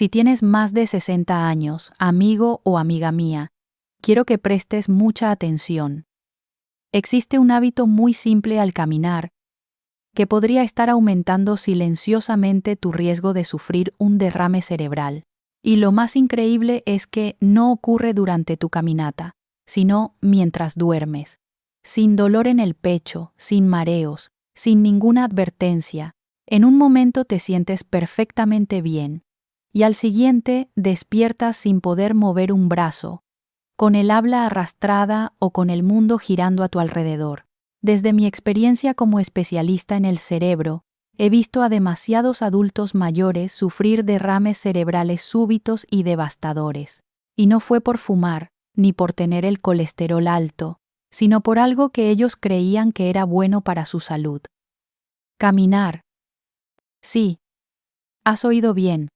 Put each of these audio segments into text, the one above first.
Si tienes más de 60 años, amigo o amiga mía, quiero que prestes mucha atención. Existe un hábito muy simple al caminar que podría estar aumentando silenciosamente tu riesgo de sufrir un derrame cerebral. Y lo más increíble es que no ocurre durante tu caminata, sino mientras duermes. Sin dolor en el pecho, sin mareos, sin ninguna advertencia. En un momento te sientes perfectamente bien. Y al siguiente despiertas sin poder mover un brazo, con el habla arrastrada o con el mundo girando a tu alrededor. Desde mi experiencia como especialista en el cerebro, he visto a demasiados adultos mayores sufrir derrames cerebrales súbitos y devastadores. Y no fue por fumar, ni por tener el colesterol alto, sino por algo que ellos creían que era bueno para su salud. Caminar. Sí, has oído bien.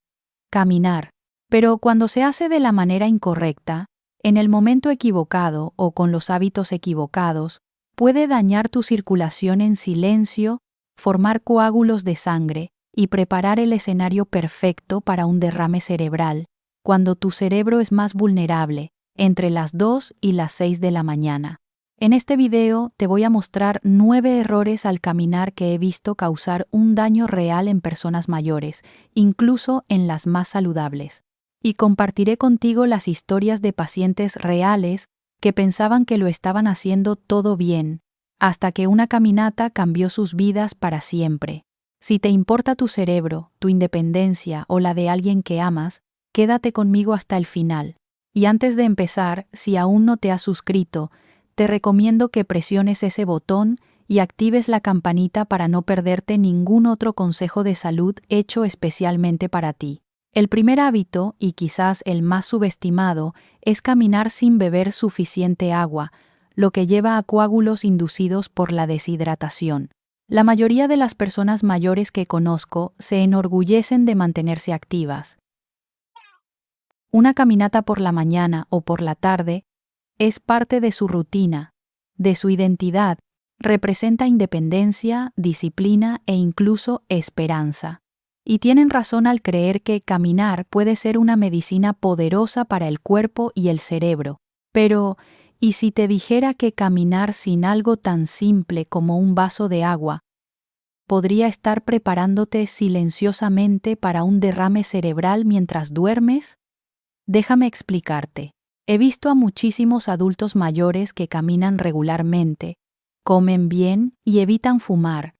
Caminar. Pero cuando se hace de la manera incorrecta, en el momento equivocado o con los hábitos equivocados, puede dañar tu circulación en silencio, formar coágulos de sangre y preparar el escenario perfecto para un derrame cerebral, cuando tu cerebro es más vulnerable, entre las 2 y las 6 de la mañana. En este video te voy a mostrar 9 errores al caminar que he visto causar un daño real en personas mayores, incluso en las más saludables. Y compartiré contigo las historias de pacientes reales que pensaban que lo estaban haciendo todo bien, hasta que una caminata cambió sus vidas para siempre. Si te importa tu cerebro, tu independencia o la de alguien que amas, quédate conmigo hasta el final. Y antes de empezar, si aún no te has suscrito, te recomiendo que presiones ese botón y actives la campanita para no perderte ningún otro consejo de salud hecho especialmente para ti. El primer hábito, y quizás el más subestimado, es caminar sin beber suficiente agua, lo que lleva a coágulos inducidos por la deshidratación. La mayoría de las personas mayores que conozco se enorgullecen de mantenerse activas. Una caminata por la mañana o por la tarde es parte de su rutina, de su identidad, representa independencia, disciplina e incluso esperanza. Y tienen razón al creer que caminar puede ser una medicina poderosa para el cuerpo y el cerebro. Pero, ¿y si te dijera que caminar sin algo tan simple como un vaso de agua podría estar preparándote silenciosamente para un derrame cerebral mientras duermes? Déjame explicarte. He visto a muchísimos adultos mayores que caminan regularmente, comen bien y evitan fumar,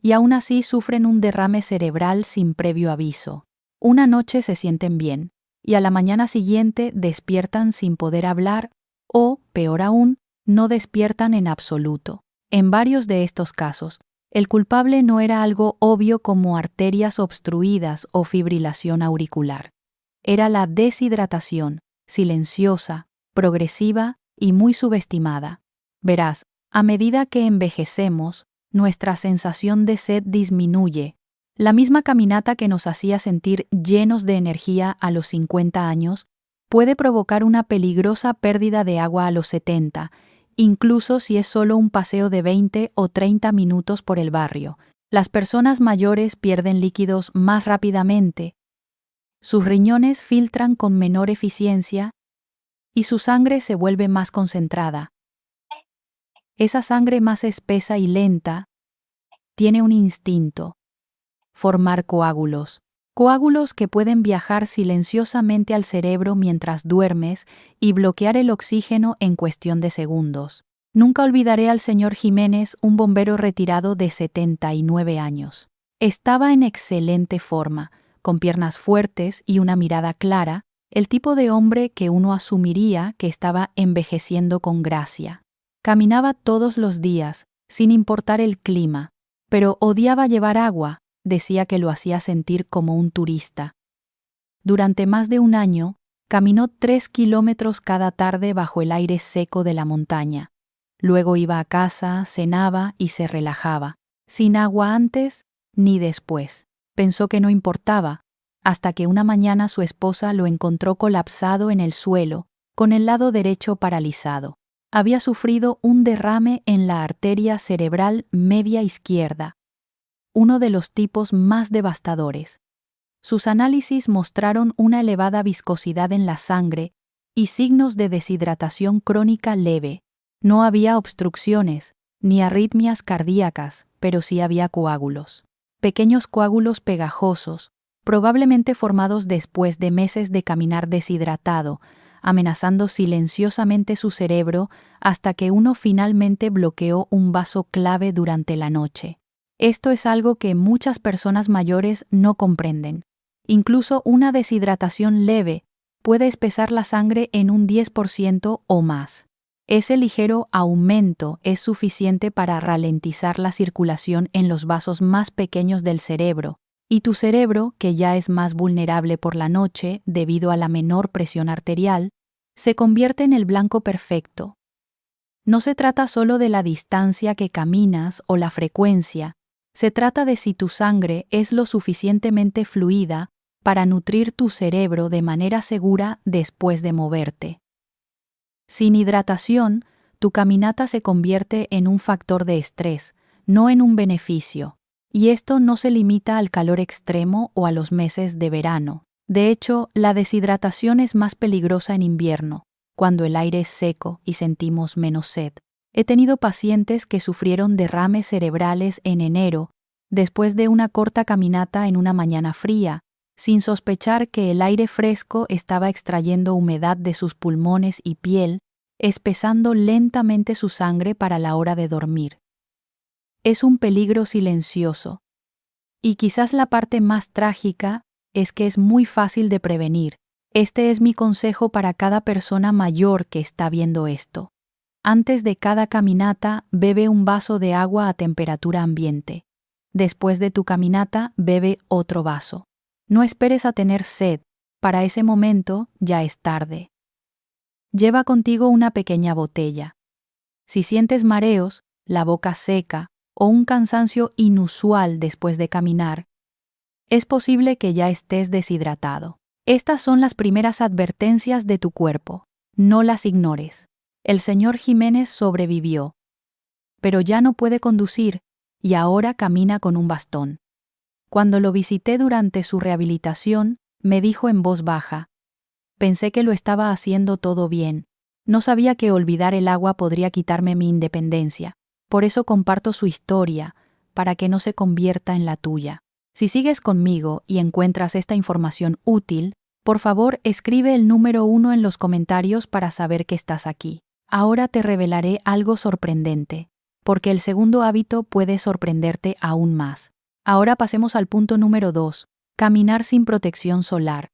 y aún así sufren un derrame cerebral sin previo aviso. Una noche se sienten bien, y a la mañana siguiente despiertan sin poder hablar o, peor aún, no despiertan en absoluto. En varios de estos casos, el culpable no era algo obvio como arterias obstruidas o fibrilación auricular. Era la deshidratación, silenciosa, progresiva y muy subestimada. Verás, a medida que envejecemos, nuestra sensación de sed disminuye. La misma caminata que nos hacía sentir llenos de energía a los 50 años puede provocar una peligrosa pérdida de agua a los 70, incluso si es solo un paseo de 20 o 30 minutos por el barrio. Las personas mayores pierden líquidos más rápidamente, sus riñones filtran con menor eficiencia y su sangre se vuelve más concentrada. Esa sangre más espesa y lenta tiene un instinto: formar coágulos. Coágulos que pueden viajar silenciosamente al cerebro mientras duermes y bloquear el oxígeno en cuestión de segundos. Nunca olvidaré al señor Jiménez, un bombero retirado de 79 años. Estaba en excelente forma, con piernas fuertes y una mirada clara, el tipo de hombre que uno asumiría que estaba envejeciendo con gracia. Caminaba todos los días, sin importar el clima, pero odiaba llevar agua, decía que lo hacía sentir como un turista. Durante más de un año, caminó 3 kilómetros cada tarde bajo el aire seco de la montaña. Luego iba a casa, cenaba y se relajaba, sin agua antes ni después. Pensó que no importaba, hasta que una mañana su esposa lo encontró colapsado en el suelo, con el lado derecho paralizado. Había sufrido un derrame en la arteria cerebral media izquierda, uno de los tipos más devastadores. Sus análisis mostraron una elevada viscosidad en la sangre y signos de deshidratación crónica leve. No había obstrucciones, ni arritmias cardíacas, pero sí había coágulos. Pequeños coágulos pegajosos, probablemente formados después de meses de caminar deshidratado, amenazando silenciosamente su cerebro hasta que uno finalmente bloqueó un vaso clave durante la noche. Esto es algo que muchas personas mayores no comprenden. Incluso una deshidratación leve puede espesar la sangre en un 10% o más. Ese ligero aumento es suficiente para ralentizar la circulación en los vasos más pequeños del cerebro, y tu cerebro, que ya es más vulnerable por la noche debido a la menor presión arterial, se convierte en el blanco perfecto. No se trata solo de la distancia que caminas o la frecuencia, se trata de si tu sangre es lo suficientemente fluida para nutrir tu cerebro de manera segura después de moverte. Sin hidratación, tu caminata se convierte en un factor de estrés, no en un beneficio. Y esto no se limita al calor extremo o a los meses de verano. De hecho, la deshidratación es más peligrosa en invierno, cuando el aire es seco y sentimos menos sed. He tenido pacientes que sufrieron derrames cerebrales en enero, después de una corta caminata en una mañana fría, sin sospechar que el aire fresco estaba extrayendo humedad de sus pulmones y piel, espesando lentamente su sangre para la hora de dormir. Es un peligro silencioso. Y quizás la parte más trágica es que es muy fácil de prevenir. Este es mi consejo para cada persona mayor que está viendo esto. Antes de cada caminata, bebe un vaso de agua a temperatura ambiente. Después de tu caminata, bebe otro vaso. No esperes a tener sed, para ese momento ya es tarde. Lleva contigo una pequeña botella. Si sientes mareos, la boca seca o un cansancio inusual después de caminar, es posible que ya estés deshidratado. Estas son las primeras advertencias de tu cuerpo. No las ignores. El señor Jiménez sobrevivió, pero ya no puede conducir y ahora camina con un bastón. Cuando lo visité durante su rehabilitación, me dijo en voz baja: pensé que lo estaba haciendo todo bien. No sabía que olvidar el agua podría quitarme mi independencia. Por eso comparto su historia, para que no se convierta en la tuya. Si sigues conmigo y encuentras esta información útil, por favor escribe el número 1 en los comentarios para saber que estás aquí. Ahora te revelaré algo sorprendente, porque el segundo hábito puede sorprenderte aún más. Ahora pasemos al punto número 2, caminar sin protección solar.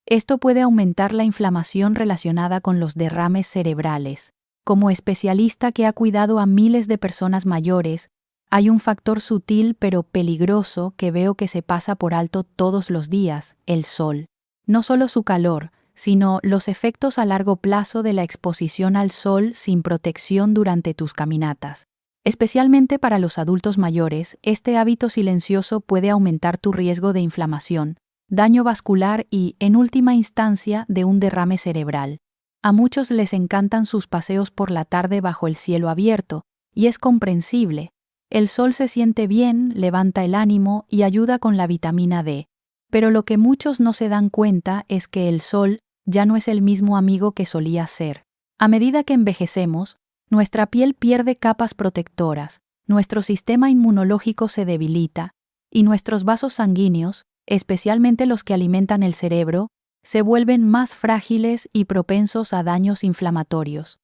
Esto puede aumentar la inflamación relacionada con los derrames cerebrales. Como especialista que ha cuidado a miles de personas mayores, hay un factor sutil pero peligroso que veo que se pasa por alto todos los días: el sol. No solo su calor, sino los efectos a largo plazo de la exposición al sol sin protección durante tus caminatas. Especialmente para los adultos mayores, este hábito silencioso puede aumentar tu riesgo de inflamación, daño vascular y, en última instancia, de un derrame cerebral. A muchos les encantan sus paseos por la tarde bajo el cielo abierto, y es comprensible. El sol se siente bien, levanta el ánimo y ayuda con la vitamina D. Pero lo que muchos no se dan cuenta es que el sol ya no es el mismo amigo que solía ser. A medida que envejecemos, nuestra piel pierde capas protectoras, nuestro sistema inmunológico se debilita, y nuestros vasos sanguíneos, especialmente los que alimentan el cerebro, se vuelven más frágiles y propensos a daños inflamatorios.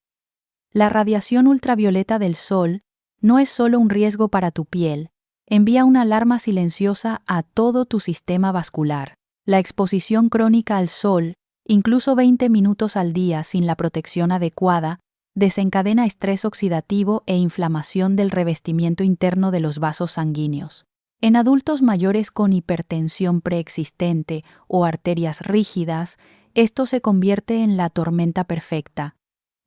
La radiación ultravioleta del sol no es solo un riesgo para tu piel, envía una alarma silenciosa a todo tu sistema vascular. La exposición crónica al sol, incluso 20 minutos al día sin la protección adecuada, desencadena estrés oxidativo e inflamación del revestimiento interno de los vasos sanguíneos. En adultos mayores con hipertensión preexistente o arterias rígidas, esto se convierte en la tormenta perfecta.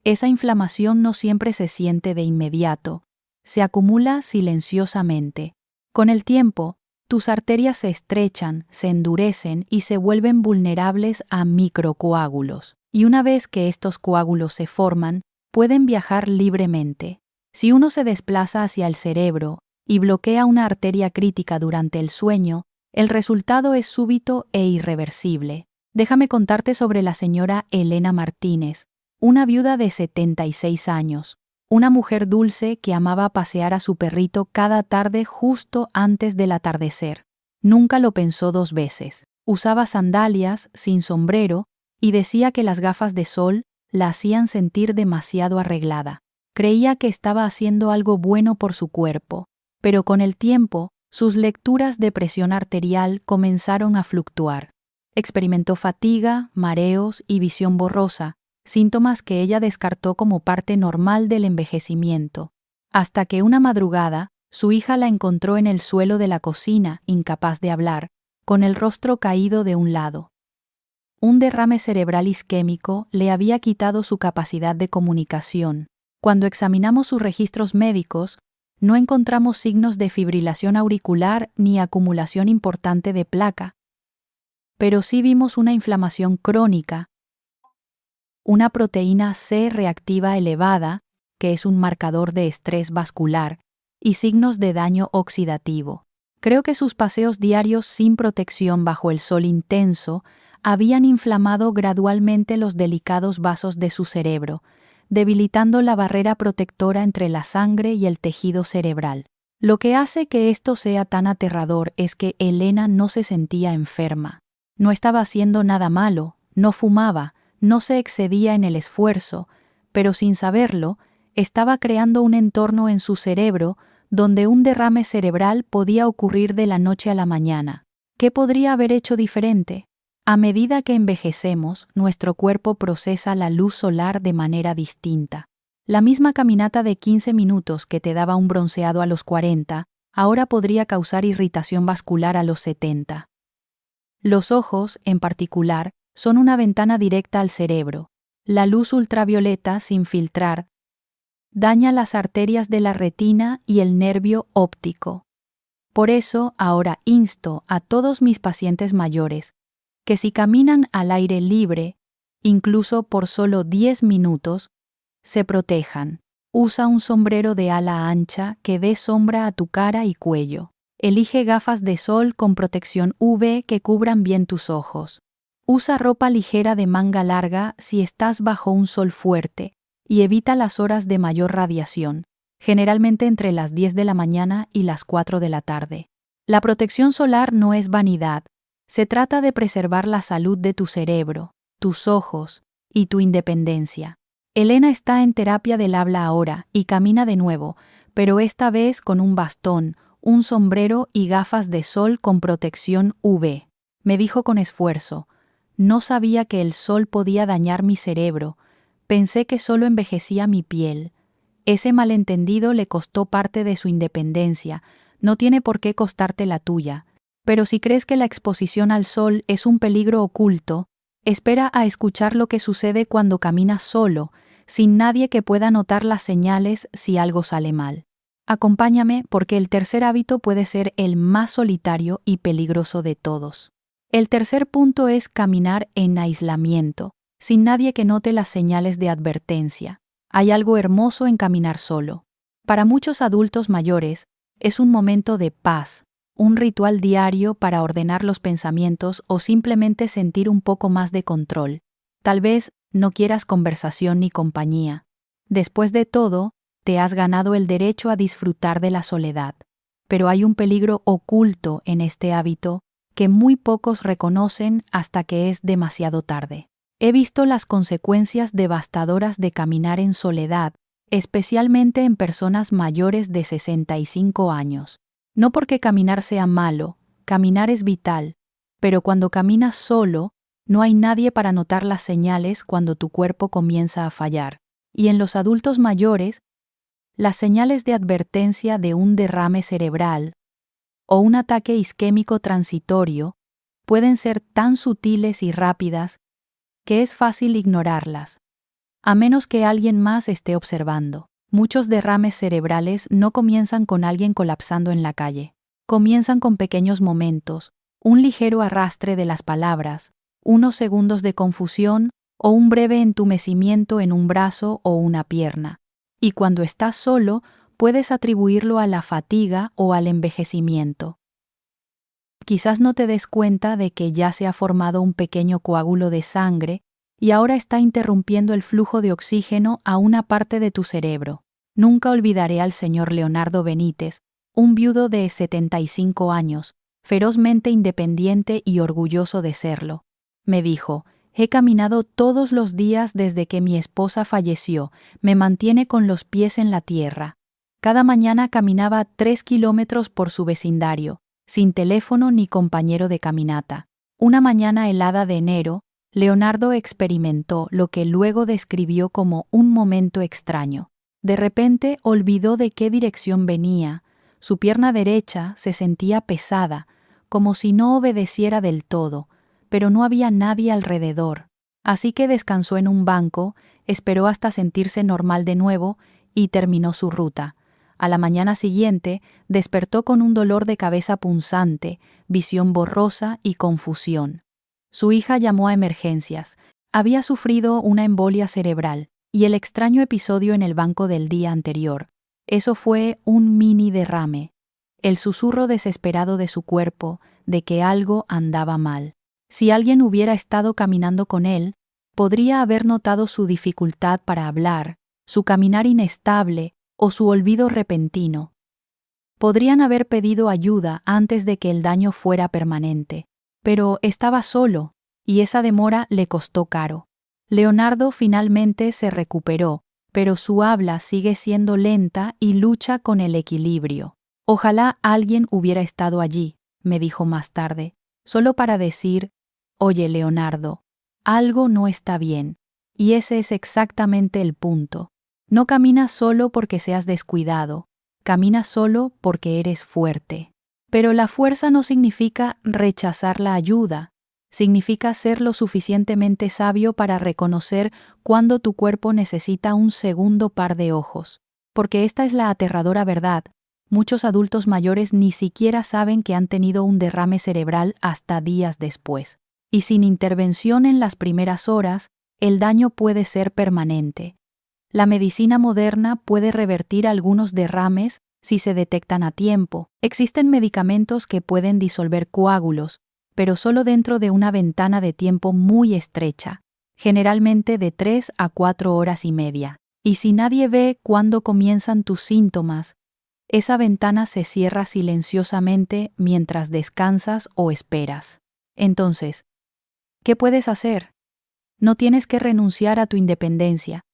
Esa inflamación no siempre se siente de inmediato, se acumula silenciosamente. Con el tiempo, tus arterias se estrechan, se endurecen y se vuelven vulnerables a microcoágulos. Y una vez que estos coágulos se forman, pueden viajar libremente. Si uno se desplaza hacia el cerebro y bloquea una arteria crítica durante el sueño, El resultado es súbito e irreversible. Déjame contarte sobre la señora Elena Martínez, una viuda de 76 años, una mujer dulce que amaba pasear a su perrito cada tarde justo antes del atardecer. Nunca lo pensó dos veces. Usaba sandalias, sin sombrero, y decía que las gafas de sol la hacían sentir demasiado arreglada. Creía que estaba haciendo algo bueno por su cuerpo, pero con el tiempo, sus lecturas de presión arterial comenzaron a fluctuar. Experimentó fatiga, mareos y visión borrosa, síntomas que ella descartó como parte normal del envejecimiento, hasta que una madrugada, su hija la encontró en el suelo de la cocina, incapaz de hablar, con el rostro caído de un lado. Un derrame cerebral isquémico le había quitado su capacidad de comunicación. Cuando examinamos sus registros médicos, no encontramos signos de fibrilación auricular ni acumulación importante de placa, pero sí vimos una inflamación crónica, una proteína C reactiva elevada, que es un marcador de estrés vascular, y signos de daño oxidativo. Creo que sus paseos diarios sin protección bajo el sol intenso habían inflamado gradualmente los delicados vasos de su cerebro, debilitando la barrera protectora entre la sangre y el tejido cerebral. Lo que hace que esto sea tan aterrador es que Elena no se sentía enferma. No estaba haciendo nada malo, no fumaba, no se excedía en el esfuerzo, pero sin saberlo, estaba creando un entorno en su cerebro donde un derrame cerebral podía ocurrir de la noche a la mañana. ¿Qué podría haber hecho diferente? A medida que envejecemos, nuestro cuerpo procesa la luz solar de manera distinta. La misma caminata de 15 minutos que te daba un bronceado a los 40, ahora podría causar irritación vascular a los 70. Los ojos, en particular, son una ventana directa al cerebro. La luz ultravioleta, sin filtrar, daña las arterias de la retina y el nervio óptico. Por eso, ahora insto a todos mis pacientes mayores que si caminan al aire libre, incluso por solo 10 minutos, se protejan. Usa un sombrero de ala ancha que dé sombra a tu cara y cuello. Elige gafas de sol con protección UV que cubran bien tus ojos. Usa ropa ligera de manga larga si estás bajo un sol fuerte y evita las horas de mayor radiación, generalmente entre las 10 de la mañana y las 4 de la tarde. La protección solar no es vanidad. Se trata de preservar la salud de tu cerebro, tus ojos y tu independencia. Elena está en terapia del habla ahora y camina de nuevo, pero esta vez con un bastón, un sombrero y gafas de sol con protección UV. Me dijo con esfuerzo: no sabía que el sol podía dañar mi cerebro, pensé que solo envejecía mi piel. Ese malentendido le costó parte de su independencia, no tiene por qué costarte la tuya. Pero si crees que la exposición al sol es un peligro oculto, espera a escuchar lo que sucede cuando caminas solo, sin nadie que pueda notar las señales si algo sale mal. Acompáñame porque el tercer hábito puede ser el más solitario y peligroso de todos. El tercer punto es caminar en aislamiento, sin nadie que note las señales de advertencia. Hay algo hermoso en caminar solo. Para muchos adultos mayores, es un momento de paz, un ritual diario para ordenar los pensamientos o simplemente sentir un poco más de control. Tal vez no quieras conversación ni compañía. Después de todo, te has ganado el derecho a disfrutar de la soledad. Pero hay un peligro oculto en este hábito que muy pocos reconocen hasta que es demasiado tarde. He visto las consecuencias devastadoras de caminar en soledad, especialmente en personas mayores de 65 años. No porque caminar sea malo, caminar es vital, pero cuando caminas solo, no hay nadie para notar las señales cuando tu cuerpo comienza a fallar. Y en los adultos mayores, las señales de advertencia de un derrame cerebral o un ataque isquémico transitorio pueden ser tan sutiles y rápidas que es fácil ignorarlas, a menos que alguien más esté observando. Muchos derrames cerebrales no comienzan con alguien colapsando en la calle. Comienzan con pequeños momentos, un ligero arrastre de las palabras, unos segundos de confusión o un breve entumecimiento en un brazo o una pierna. Y cuando estás solo, puedes atribuirlo a la fatiga o al envejecimiento. Quizás no te des cuenta de que ya se ha formado un pequeño coágulo de sangre y ahora está interrumpiendo el flujo de oxígeno a una parte de tu cerebro. Nunca olvidaré al señor Leonardo Benítez, un viudo de 75 años, ferozmente independiente y orgulloso de serlo. Me dijo: he caminado todos los días desde que mi esposa falleció, me mantiene con los pies en la tierra. Cada mañana caminaba 3 kilómetros por su vecindario, sin teléfono ni compañero de caminata. Una mañana helada de enero, Leonardo experimentó lo que luego describió como un momento extraño. De repente olvidó de qué dirección venía. Su pierna derecha se sentía pesada, como si no obedeciera del todo, pero no había nadie alrededor. Así que descansó en un banco, esperó hasta sentirse normal de nuevo y terminó su ruta. A la mañana siguiente, despertó con un dolor de cabeza punzante, visión borrosa y confusión. Su hija llamó a emergencias. Había sufrido una embolia cerebral y el extraño episodio en el banco del día anterior. Eso fue un mini derrame. El susurro desesperado de su cuerpo de que algo andaba mal. Si alguien hubiera estado caminando con él, podría haber notado su dificultad para hablar, su caminar inestable o su olvido repentino. Podrían haber pedido ayuda antes de que el daño fuera permanente, pero estaba solo, y esa demora le costó caro. Leonardo finalmente se recuperó, pero su habla sigue siendo lenta y lucha con el equilibrio. Ojalá alguien hubiera estado allí, me dijo más tarde, solo para decir: oye, Leonardo, algo no está bien, y ese es exactamente el punto. No caminas solo porque seas descuidado, caminas solo porque eres fuerte. Pero la fuerza no significa rechazar la ayuda, significa ser lo suficientemente sabio para reconocer cuando tu cuerpo necesita un segundo par de ojos. Porque esta es la aterradora verdad: muchos adultos mayores ni siquiera saben que han tenido un derrame cerebral hasta días después. Y sin intervención en las primeras horas, el daño puede ser permanente. La medicina moderna puede revertir algunos derrames si se detectan a tiempo. Existen medicamentos que pueden disolver coágulos, pero solo dentro de una ventana de tiempo muy estrecha, generalmente de 3 a 4 horas y media. Y si nadie ve cuándo comienzan tus síntomas, esa ventana se cierra silenciosamente mientras descansas o esperas. Entonces, ¿qué puedes hacer? No tienes que renunciar a tu independencia,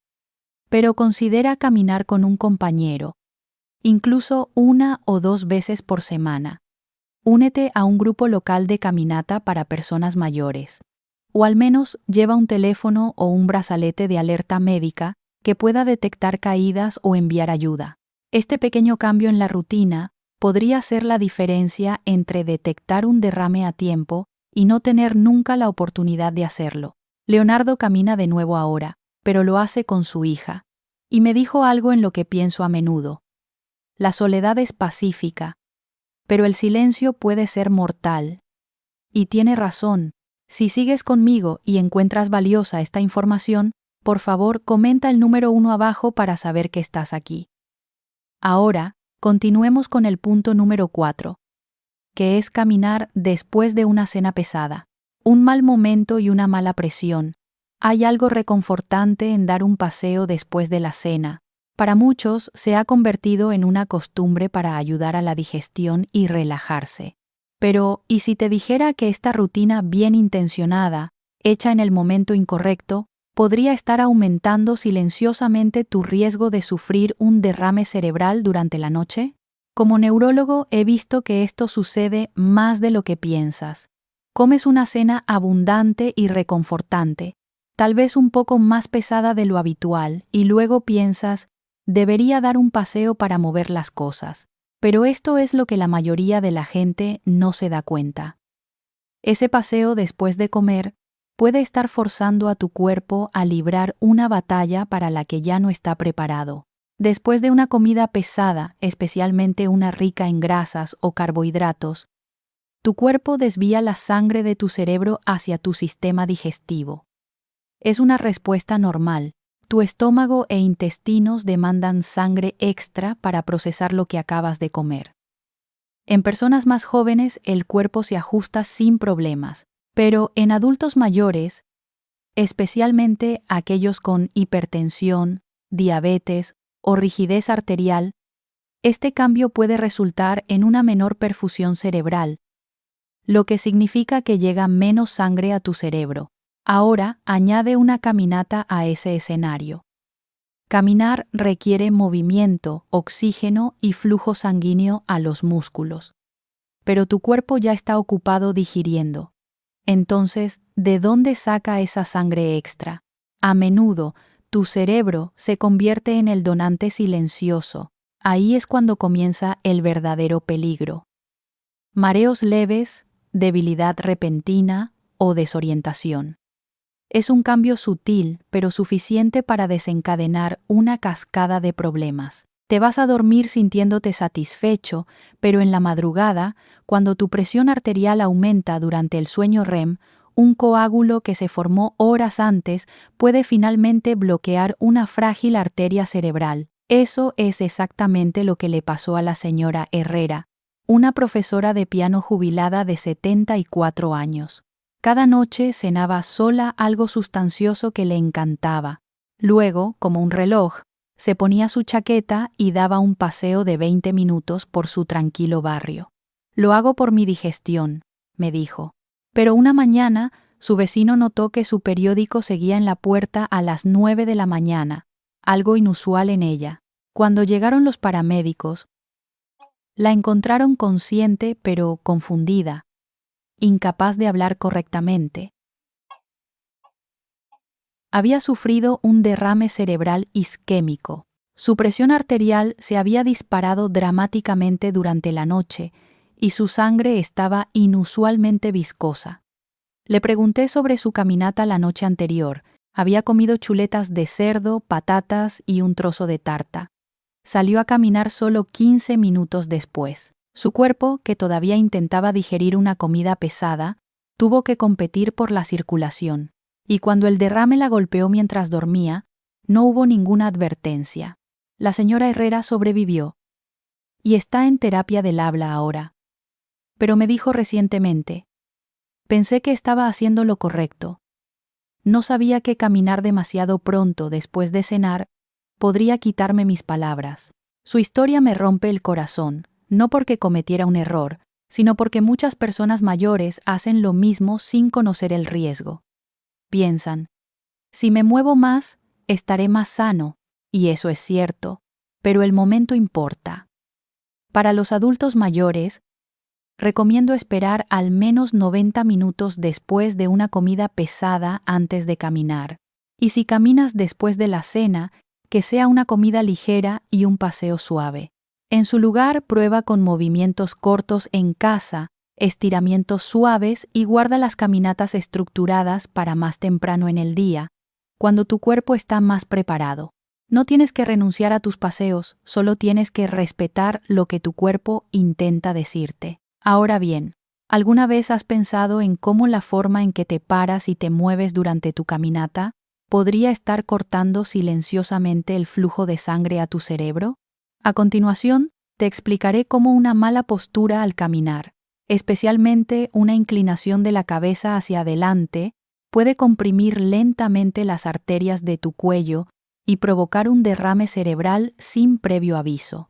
pero considera caminar con un compañero, incluso 1 o 2 veces por semana. Únete a un grupo local de caminata para personas mayores. O al menos lleva un teléfono o un brazalete de alerta médica que pueda detectar caídas o enviar ayuda. Este pequeño cambio en la rutina podría hacer la diferencia entre detectar un derrame a tiempo y no tener nunca la oportunidad de hacerlo. Leonardo camina de nuevo ahora, pero lo hace con su hija, y me dijo algo en lo que pienso a menudo. La soledad es pacífica, pero el silencio puede ser mortal. Y tiene razón. Si sigues conmigo y encuentras valiosa esta información, por favor, comenta el número 1 abajo para saber que estás aquí. Ahora, continuemos con el punto número 4, que es caminar después de una cena pesada. Un mal momento y una mala presión. Hay algo reconfortante en dar un paseo después de la cena. Para muchos se ha convertido en una costumbre para ayudar a la digestión y relajarse. Pero, ¿y si te dijera que esta rutina bien intencionada, hecha en el momento incorrecto, podría estar aumentando silenciosamente tu riesgo de sufrir un derrame cerebral durante la noche? Como neurólogo he visto que esto sucede más de lo que piensas. Comes una cena abundante y reconfortante, tal vez un poco más pesada de lo habitual, y luego piensas: debería dar un paseo para mover las cosas. Pero esto es lo que la mayoría de la gente no se da cuenta. Ese paseo después de comer puede estar forzando a tu cuerpo a librar una batalla para la que ya no está preparado. Después de una comida pesada, especialmente una rica en grasas o carbohidratos, tu cuerpo desvía la sangre de tu cerebro hacia tu sistema digestivo. Es una respuesta normal. Tu estómago e intestinos demandan sangre extra para procesar lo que acabas de comer. En personas más jóvenes el cuerpo se ajusta sin problemas, pero en adultos mayores, especialmente aquellos con hipertensión, diabetes o rigidez arterial, este cambio puede resultar en una menor perfusión cerebral, lo que significa que llega menos sangre a tu cerebro. Ahora, añade una caminata a ese escenario. Caminar requiere movimiento, oxígeno y flujo sanguíneo a los músculos. Pero tu cuerpo ya está ocupado digiriendo. Entonces, ¿de dónde saca esa sangre extra? A menudo, tu cerebro se convierte en el donante silencioso. Ahí es cuando comienza el verdadero peligro. Mareos leves, debilidad repentina o desorientación. Es un cambio sutil, pero suficiente para desencadenar una cascada de problemas. Te vas a dormir sintiéndote satisfecho, pero en la madrugada, cuando tu presión arterial aumenta durante el sueño REM, un coágulo que se formó horas antes puede finalmente bloquear una frágil arteria cerebral. Eso es exactamente lo que le pasó a la señora Herrera, una profesora de piano jubilada de 74 años. Cada noche cenaba sola algo sustancioso que le encantaba. Luego, como un reloj, se ponía su chaqueta y daba un paseo de 20 minutos por su tranquilo barrio. Lo hago por mi digestión, me dijo. Pero una mañana, su vecino notó que su periódico seguía en la puerta a las 9 de la mañana, algo inusual en ella. Cuando llegaron los paramédicos, la encontraron consciente pero confundida, incapaz de hablar correctamente. Había sufrido un derrame cerebral isquémico. Su presión arterial se había disparado dramáticamente durante la noche y su sangre estaba inusualmente viscosa. Le pregunté sobre su caminata la noche anterior. Había comido chuletas de cerdo, patatas y un trozo de tarta. Salió a caminar solo 15 minutos después. Su cuerpo, que todavía intentaba digerir una comida pesada, tuvo que competir por la circulación. Y cuando el derrame la golpeó mientras dormía, no hubo ninguna advertencia. La señora Herrera sobrevivió y está en terapia del habla ahora. Pero me dijo recientemente, pensé que estaba haciendo lo correcto. No sabía que caminar demasiado pronto después de cenar podría quitarme mis palabras. Su historia me rompe el corazón, no porque cometiera un error, sino porque muchas personas mayores hacen lo mismo sin conocer el riesgo. Piensan, si me muevo más, estaré más sano, y eso es cierto, pero el momento importa. Para los adultos mayores, recomiendo esperar al menos 90 minutos después de una comida pesada antes de caminar. Y si caminas después de la cena, que sea una comida ligera y un paseo suave. En su lugar, prueba con movimientos cortos en casa, estiramientos suaves y guarda las caminatas estructuradas para más temprano en el día, cuando tu cuerpo está más preparado. No tienes que renunciar a tus paseos, solo tienes que respetar lo que tu cuerpo intenta decirte. Ahora bien, ¿alguna vez has pensado en cómo la forma en que te paras y te mueves durante tu caminata podría estar cortando silenciosamente el flujo de sangre a tu cerebro? A continuación, te explicaré cómo una mala postura al caminar, especialmente una inclinación de la cabeza hacia adelante, puede comprimir lentamente las arterias de tu cuello y provocar un derrame cerebral sin previo aviso.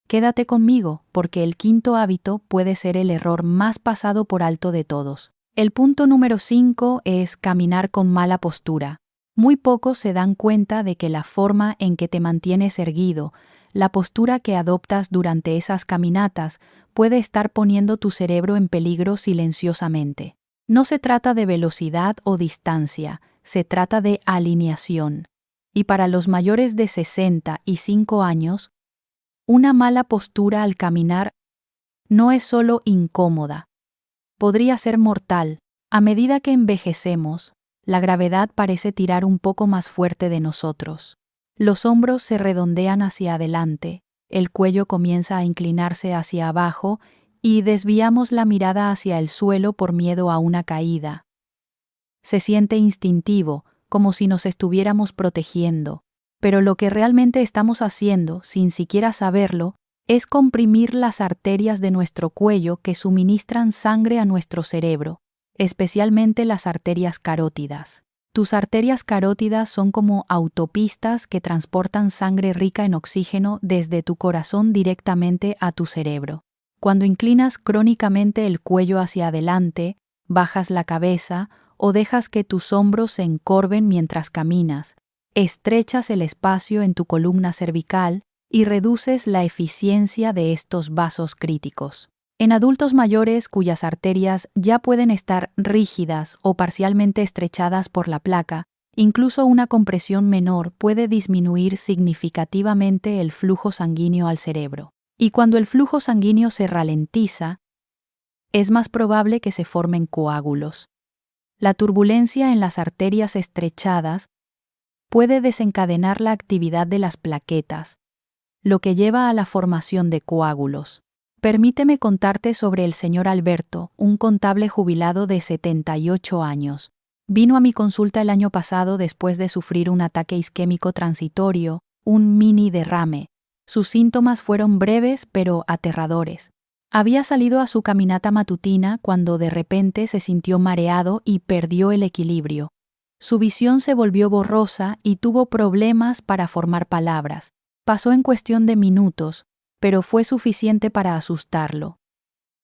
Quédate conmigo, porque el quinto hábito puede ser el error más pasado por alto de todos. El punto número 5 es caminar con mala postura. Muy pocos se dan cuenta de que la forma en que te mantienes erguido, la postura que adoptas durante esas caminatas, puede estar poniendo tu cerebro en peligro silenciosamente. No se trata de velocidad o distancia, se trata de alineación. Y para los mayores de 65 años, una mala postura al caminar no es solo incómoda, podría ser mortal. A medida que envejecemos, la gravedad parece tirar un poco más fuerte de nosotros. Los hombros se redondean hacia adelante, el cuello comienza a inclinarse hacia abajo y desviamos la mirada hacia el suelo por miedo a una caída. Se siente instintivo, como si nos estuviéramos protegiendo, pero lo que realmente estamos haciendo, sin siquiera saberlo, es comprimir las arterias de nuestro cuello que suministran sangre a nuestro cerebro, especialmente las arterias carótidas. Tus arterias carótidas son como autopistas que transportan sangre rica en oxígeno desde tu corazón directamente a tu cerebro. Cuando inclinas crónicamente el cuello hacia adelante, bajas la cabeza o dejas que tus hombros se encorven mientras caminas, estrechas el espacio en tu columna cervical y reduces la eficiencia de estos vasos críticos. En adultos mayores cuyas arterias ya pueden estar rígidas o parcialmente estrechadas por la placa, incluso una compresión menor puede disminuir significativamente el flujo sanguíneo al cerebro. Y cuando el flujo sanguíneo se ralentiza, es más probable que se formen coágulos. La turbulencia en las arterias estrechadas puede desencadenar la actividad de las plaquetas, lo que lleva a la formación de coágulos. Permíteme contarte sobre el señor Alberto, un contable jubilado de 78 años. Vino a mi consulta el año pasado después de sufrir un ataque isquémico transitorio, un mini derrame. Sus síntomas fueron breves pero aterradores. Había salido a su caminata matutina cuando de repente se sintió mareado y perdió el equilibrio. Su visión se volvió borrosa y tuvo problemas para formar palabras. Pasó en cuestión de minutos, pero fue suficiente para asustarlo.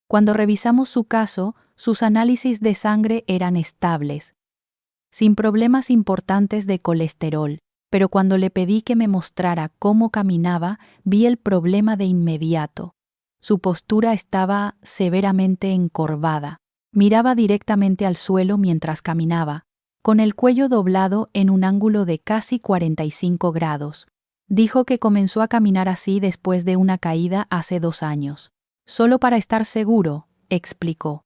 Cuando revisamos su caso, sus análisis de sangre eran estables, sin problemas importantes de colesterol, pero cuando le pedí que me mostrara cómo caminaba, vi el problema de inmediato. Su postura estaba severamente encorvada. Miraba directamente al suelo mientras caminaba, con el cuello doblado en un ángulo de casi 45 grados. Dijo que comenzó a caminar así después de una caída hace 2 años. Solo para estar seguro, explicó.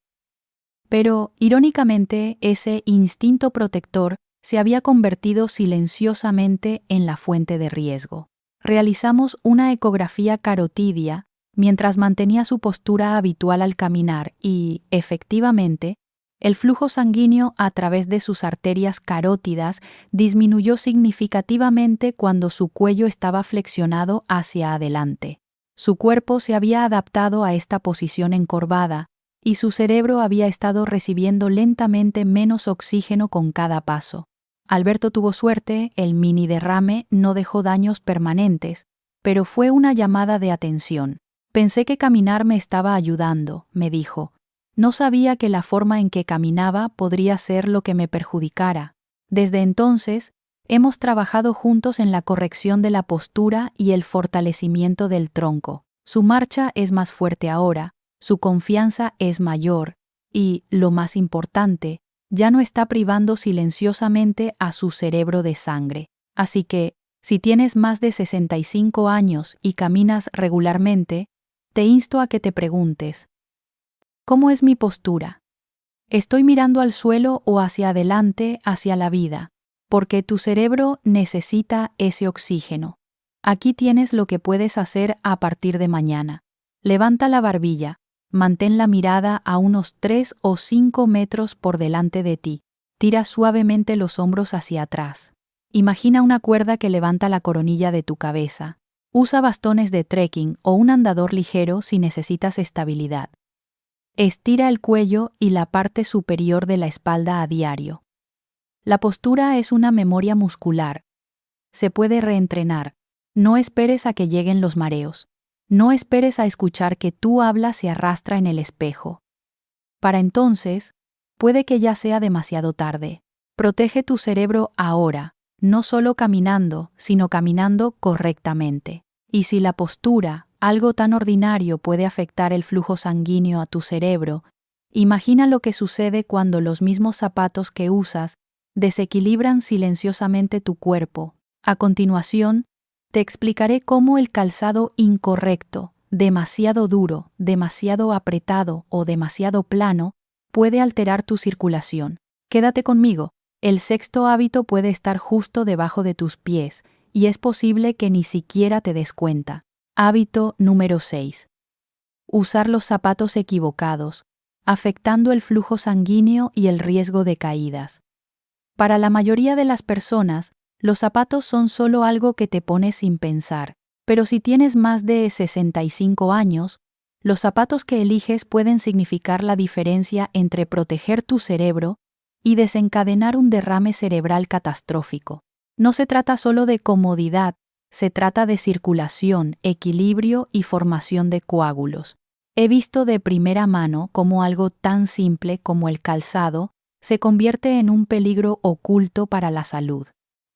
Pero, irónicamente, ese instinto protector se había convertido silenciosamente en la fuente de riesgo. Realizamos una ecografía carotidia mientras mantenía su postura habitual al caminar y, efectivamente, el flujo sanguíneo a través de sus arterias carótidas disminuyó significativamente cuando su cuello estaba flexionado hacia adelante. Su cuerpo se había adaptado a esta posición encorvada y su cerebro había estado recibiendo lentamente menos oxígeno con cada paso. Alberto tuvo suerte, el mini derrame no dejó daños permanentes, pero fue una llamada de atención. Pensé que caminar me estaba ayudando, me dijo. No sabía que la forma en que caminaba podría ser lo que me perjudicara. Desde entonces, hemos trabajado juntos en la corrección de la postura y el fortalecimiento del tronco. Su marcha es más fuerte ahora, su confianza es mayor y, lo más importante, ya no está privando silenciosamente a su cerebro de sangre. Así que, si tienes más de 65 años y caminas regularmente, te insto a que te preguntes, ¿cómo es mi postura? ¿Estoy mirando al suelo o hacia adelante, hacia la vida? Porque tu cerebro necesita ese oxígeno. Aquí tienes lo que puedes hacer a partir de mañana. Levanta la barbilla, mantén la mirada a unos 3 o 5 metros por delante de ti. Tira suavemente los hombros hacia atrás. Imagina una cuerda que levanta la coronilla de tu cabeza. Usa bastones de trekking o un andador ligero si necesitas estabilidad. Estira el cuello y la parte superior de la espalda a diario. La postura es una memoria muscular. Se puede reentrenar. No esperes a que lleguen los mareos. No esperes a escuchar que tu habla se arrastra en el espejo. Para entonces, puede que ya sea demasiado tarde. Protege tu cerebro ahora, no solo caminando, sino caminando correctamente. Y si la postura, algo tan ordinario, puede afectar el flujo sanguíneo a tu cerebro, imagina lo que sucede cuando los mismos zapatos que usas desequilibran silenciosamente tu cuerpo. A continuación, te explicaré cómo el calzado incorrecto, demasiado duro, demasiado apretado o demasiado plano, puede alterar tu circulación. Quédate conmigo. El sexto hábito puede estar justo debajo de tus pies, y es posible que ni siquiera te des cuenta. Hábito número 6. Usar los zapatos equivocados, afectando el flujo sanguíneo y el riesgo de caídas. Para la mayoría de las personas, los zapatos son solo algo que te pones sin pensar. Pero si tienes más de 65 años, los zapatos que eliges pueden significar la diferencia entre proteger tu cerebro y desencadenar un derrame cerebral catastrófico. No se trata solo de comodidad, se trata de circulación, equilibrio y formación de coágulos. He visto de primera mano cómo algo tan simple como el calzado se convierte en un peligro oculto para la salud.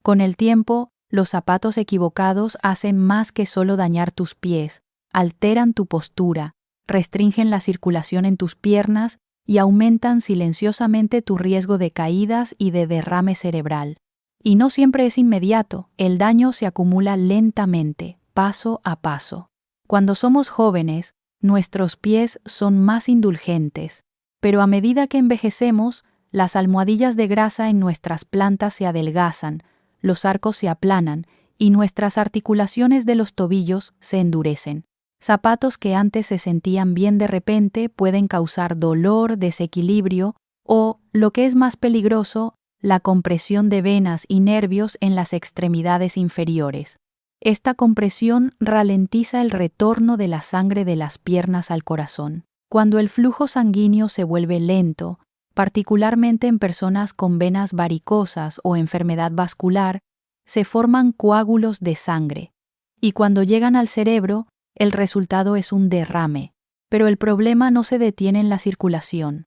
Con el tiempo, los zapatos equivocados hacen más que solo dañar tus pies, alteran tu postura, restringen la circulación en tus piernas y aumentan silenciosamente tu riesgo de caídas y de derrame cerebral. Y no siempre es inmediato, el daño se acumula lentamente, paso a paso. Cuando somos jóvenes, nuestros pies son más indulgentes, pero a medida que envejecemos, las almohadillas de grasa en nuestras plantas se adelgazan, los arcos se aplanan y nuestras articulaciones de los tobillos se endurecen. Zapatos que antes se sentían bien de repente pueden causar dolor, desequilibrio o, lo que es más peligroso, la compresión de venas y nervios en las extremidades inferiores. Esta compresión ralentiza el retorno de la sangre de las piernas al corazón. Cuando el flujo sanguíneo se vuelve lento, particularmente en personas con venas varicosas o enfermedad vascular, se forman coágulos de sangre, y cuando llegan al cerebro, el resultado es un derrame. Pero el problema no se detiene en la circulación.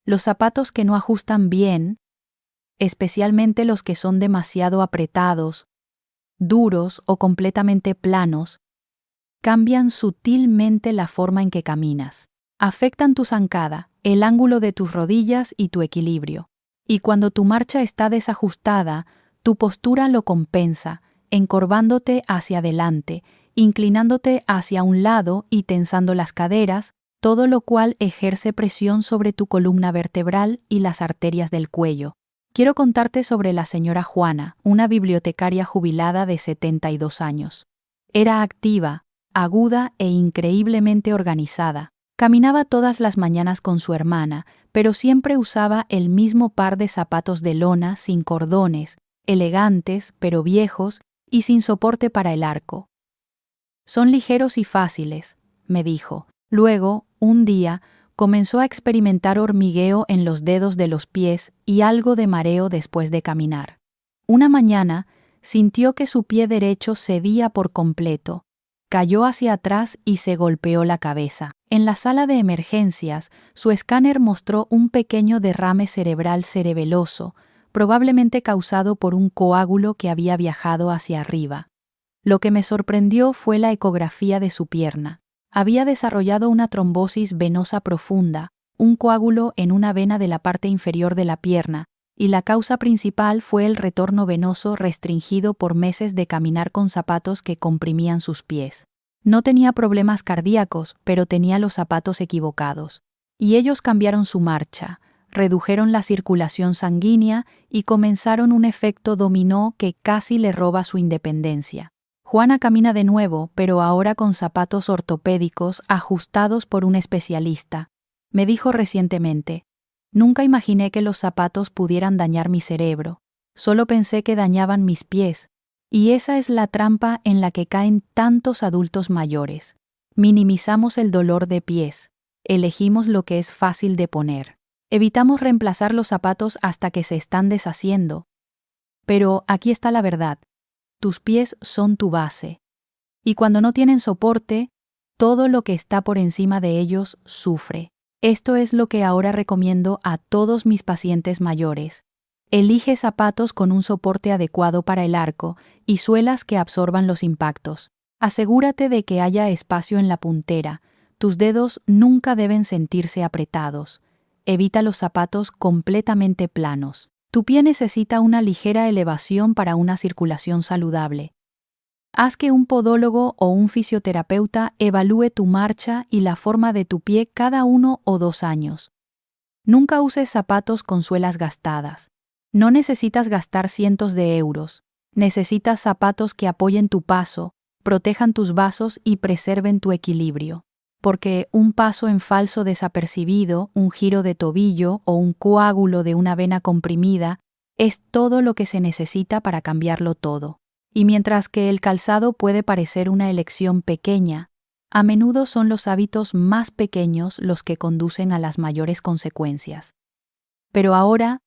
Los zapatos que no ajustan bien, especialmente los que son demasiado apretados, duros o completamente planos, cambian sutilmente la forma en que caminas. Afectan tu zancada, el ángulo de tus rodillas y tu equilibrio. Y cuando tu marcha está desajustada, tu postura lo compensa, encorvándote hacia adelante, inclinándote hacia un lado y tensando las caderas, todo lo cual ejerce presión sobre tu columna vertebral y las arterias del cuello. Quiero contarte sobre la señora Juana, una bibliotecaria jubilada de 72 años. Era activa, aguda e increíblemente organizada. Caminaba todas las mañanas con su hermana, pero siempre usaba el mismo par de zapatos de lona sin cordones, elegantes pero viejos y sin soporte para el arco. Son ligeros y fáciles, me dijo. Luego, un día, comenzó a experimentar hormigueo en los dedos de los pies y algo de mareo después de caminar. Una mañana, sintió que su pie derecho cedía por completo. Cayó hacia atrás y se golpeó la cabeza. En la sala de emergencias, su escáner mostró un pequeño derrame cerebral cerebeloso, probablemente causado por un coágulo que había viajado hacia arriba. Lo que me sorprendió fue la ecografía de su pierna. Había desarrollado una trombosis venosa profunda, un coágulo en una vena de la parte inferior de la pierna, y la causa principal fue el retorno venoso restringido por meses de caminar con zapatos que comprimían sus pies. No tenía problemas cardíacos, pero tenía los zapatos equivocados. Y ellos cambiaron su marcha, redujeron la circulación sanguínea y comenzaron un efecto dominó que casi le roba su independencia. Juana camina de nuevo, pero ahora con zapatos ortopédicos ajustados por un especialista. Me dijo recientemente: nunca imaginé que los zapatos pudieran dañar mi cerebro. Solo pensé que dañaban mis pies. Y esa es la trampa en la que caen tantos adultos mayores. Minimizamos el dolor de pies. Elegimos lo que es fácil de poner. Evitamos reemplazar los zapatos hasta que se están deshaciendo. Pero aquí está la verdad. Tus pies son tu base. Y cuando no tienen soporte, todo lo que está por encima de ellos sufre. Esto es lo que ahora recomiendo a todos mis pacientes mayores. Elige zapatos con un soporte adecuado para el arco y suelas que absorban los impactos. Asegúrate de que haya espacio en la puntera. Tus dedos nunca deben sentirse apretados. Evita los zapatos completamente planos. Tu pie necesita una ligera elevación para una circulación saludable. Haz que un podólogo o un fisioterapeuta evalúe tu marcha y la forma de tu pie cada 1 o 2 años. Nunca uses zapatos con suelas gastadas. No necesitas gastar cientos de euros. Necesitas zapatos que apoyen tu paso, protejan tus vasos y preserven tu equilibrio. Porque un paso en falso desapercibido, un giro de tobillo o un coágulo de una vena comprimida es todo lo que se necesita para cambiarlo todo. Y mientras que el calzado puede parecer una elección pequeña, a menudo son los hábitos más pequeños los que conducen a las mayores consecuencias. Pero ahora,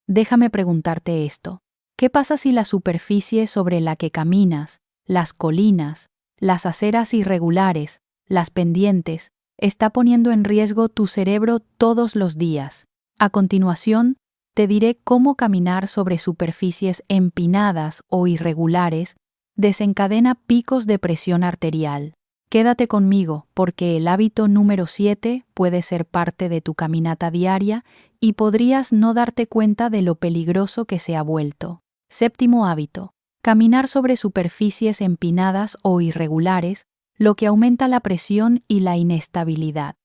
déjame preguntarte esto. ¿Qué pasa si la superficie sobre la que caminas, las colinas, las aceras irregulares, las pendientes, está poniendo en riesgo tu cerebro todos los días? A continuación, te diré cómo caminar sobre superficies empinadas o irregulares desencadena picos de presión arterial. Quédate conmigo porque el hábito número 7 puede ser parte de tu caminata diaria y podrías no darte cuenta de lo peligroso que se ha vuelto. Séptimo hábito: caminar sobre superficies empinadas o irregulares, lo que aumenta la presión y la inestabilidad.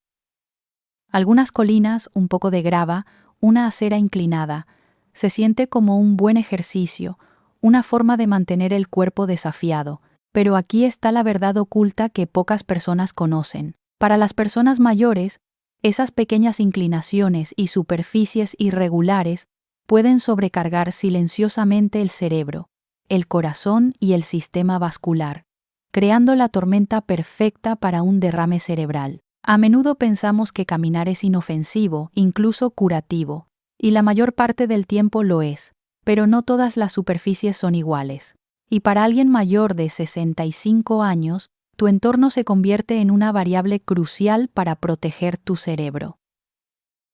Algunas colinas, un poco de grava, una acera inclinada, se siente como un buen ejercicio, una forma de mantener el cuerpo desafiado. Pero aquí está la verdad oculta que pocas personas conocen. Para las personas mayores, esas pequeñas inclinaciones y superficies irregulares pueden sobrecargar silenciosamente el cerebro, el corazón y el sistema vascular, creando la tormenta perfecta para un derrame cerebral. A menudo pensamos que caminar es inofensivo, incluso curativo, y la mayor parte del tiempo lo es, pero no todas las superficies son iguales. Y para alguien mayor de 65 años, tu entorno se convierte en una variable crucial para proteger tu cerebro.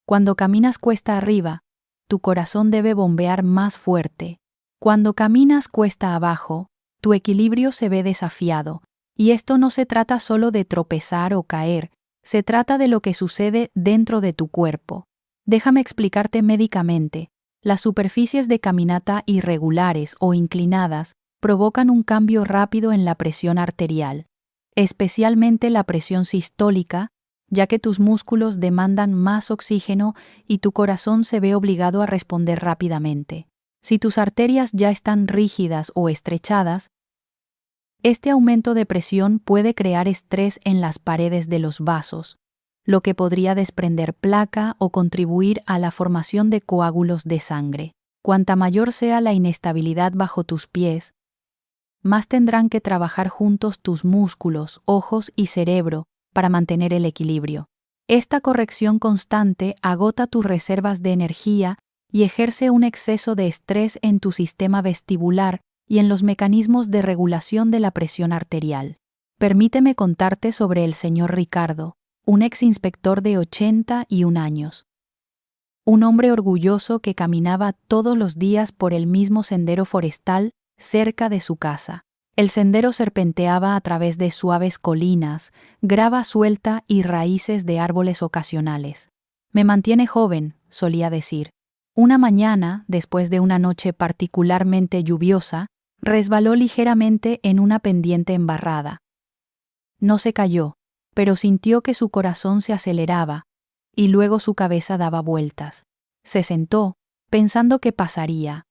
Cuando caminas cuesta arriba, tu corazón debe bombear más fuerte. Cuando caminas cuesta abajo, tu equilibrio se ve desafiado, y esto no se trata solo de tropezar o caer, se trata de lo que sucede dentro de tu cuerpo. Déjame explicarte médicamente. Las superficies de caminata irregulares o inclinadas provocan un cambio rápido en la presión arterial, especialmente la presión sistólica, ya que tus músculos demandan más oxígeno y tu corazón se ve obligado a responder rápidamente. Si tus arterias ya están rígidas o estrechadas, este aumento de presión puede crear estrés en las paredes de los vasos, lo que podría desprender placa o contribuir a la formación de coágulos de sangre. Cuanta mayor sea la inestabilidad bajo tus pies, más tendrán que trabajar juntos tus músculos, ojos y cerebro para mantener el equilibrio. Esta corrección constante agota tus reservas de energía y ejerce un exceso de estrés en tu sistema vestibular y en los mecanismos de regulación de la presión arterial. Permíteme contarte sobre el señor Ricardo, un ex inspector de 81 años. Un hombre orgulloso que caminaba todos los días por el mismo sendero forestal cerca de su casa. El sendero serpenteaba a través de suaves colinas, grava suelta y raíces de árboles ocasionales. Me mantiene joven, solía decir. Una mañana, después de una noche particularmente lluviosa, resbaló ligeramente en una pendiente embarrada. No se cayó, pero sintió que su corazón se aceleraba, y luego su cabeza daba vueltas. Se sentó, pensando qué pasaría.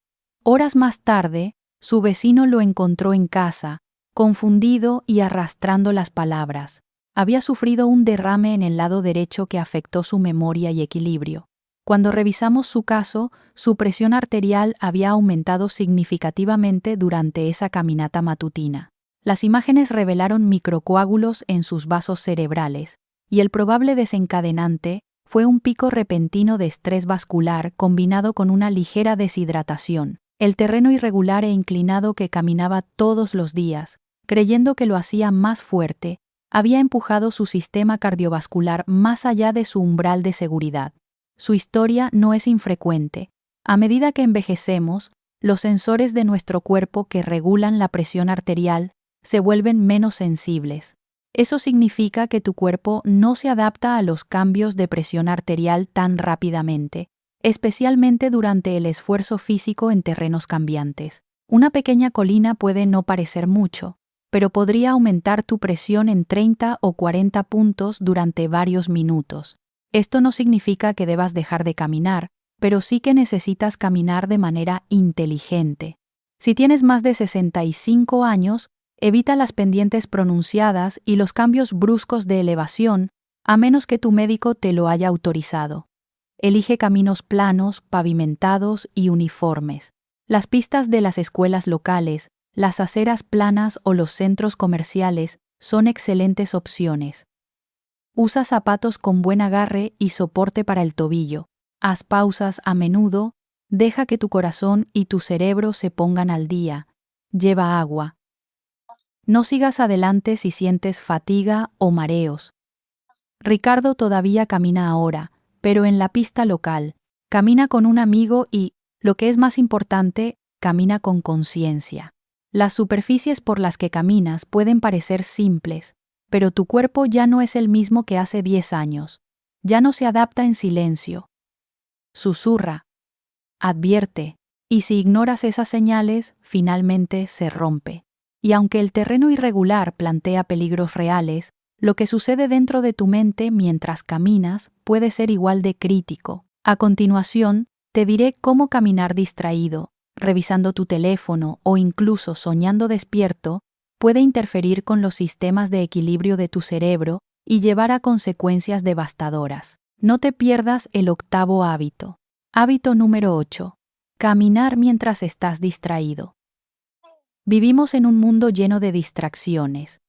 Horas más tarde, su vecino lo encontró en casa, confundido y arrastrando las palabras. Había sufrido un derrame en el lado derecho que afectó su memoria y equilibrio. Cuando revisamos su caso, su presión arterial había aumentado significativamente durante esa caminata matutina. Las imágenes revelaron microcoágulos en sus vasos cerebrales, y el probable desencadenante fue un pico repentino de estrés vascular combinado con una ligera deshidratación. El terreno irregular e inclinado que caminaba todos los días, creyendo que lo hacía más fuerte, había empujado su sistema cardiovascular más allá de su umbral de seguridad. Su historia no es infrecuente. A medida que envejecemos, los sensores de nuestro cuerpo que regulan la presión arterial se vuelven menos sensibles. Eso significa que tu cuerpo no se adapta a los cambios de presión arterial tan rápidamente, especialmente durante el esfuerzo físico en terrenos cambiantes. Una pequeña colina puede no parecer mucho, pero podría aumentar tu presión en 30 o 40 puntos durante varios minutos. Esto no significa que debas dejar de caminar, pero sí que necesitas caminar de manera inteligente. Si tienes más de 65 años, evita las pendientes pronunciadas y los cambios bruscos de elevación, a menos que tu médico te lo haya autorizado. Elige caminos planos, pavimentados y uniformes. Las pistas de las escuelas locales, las aceras planas o los centros comerciales son excelentes opciones. Usa zapatos con buen agarre y soporte para el tobillo. Haz pausas a menudo, deja que tu corazón y tu cerebro se pongan al día. Lleva agua. No sigas adelante si sientes fatiga o mareos. Ricardo todavía camina ahora, pero en la pista local. Camina con un amigo y, lo que es más importante, camina con conciencia. Las superficies por las que caminas pueden parecer simples, pero tu cuerpo ya no es el mismo que hace 10 años. Ya no se adapta en silencio. Susurra. Advierte. Y si ignoras esas señales, finalmente se rompe. Y aunque el terreno irregular plantea peligros reales, lo que sucede dentro de tu mente mientras caminas puede ser igual de crítico. A continuación, te diré cómo caminar distraído, revisando tu teléfono o incluso soñando despierto, puede interferir con los sistemas de equilibrio de tu cerebro y llevar a consecuencias devastadoras. No te pierdas el octavo hábito. Hábito número 8. Caminar mientras estás distraído. Vivimos en un mundo lleno de distracciones.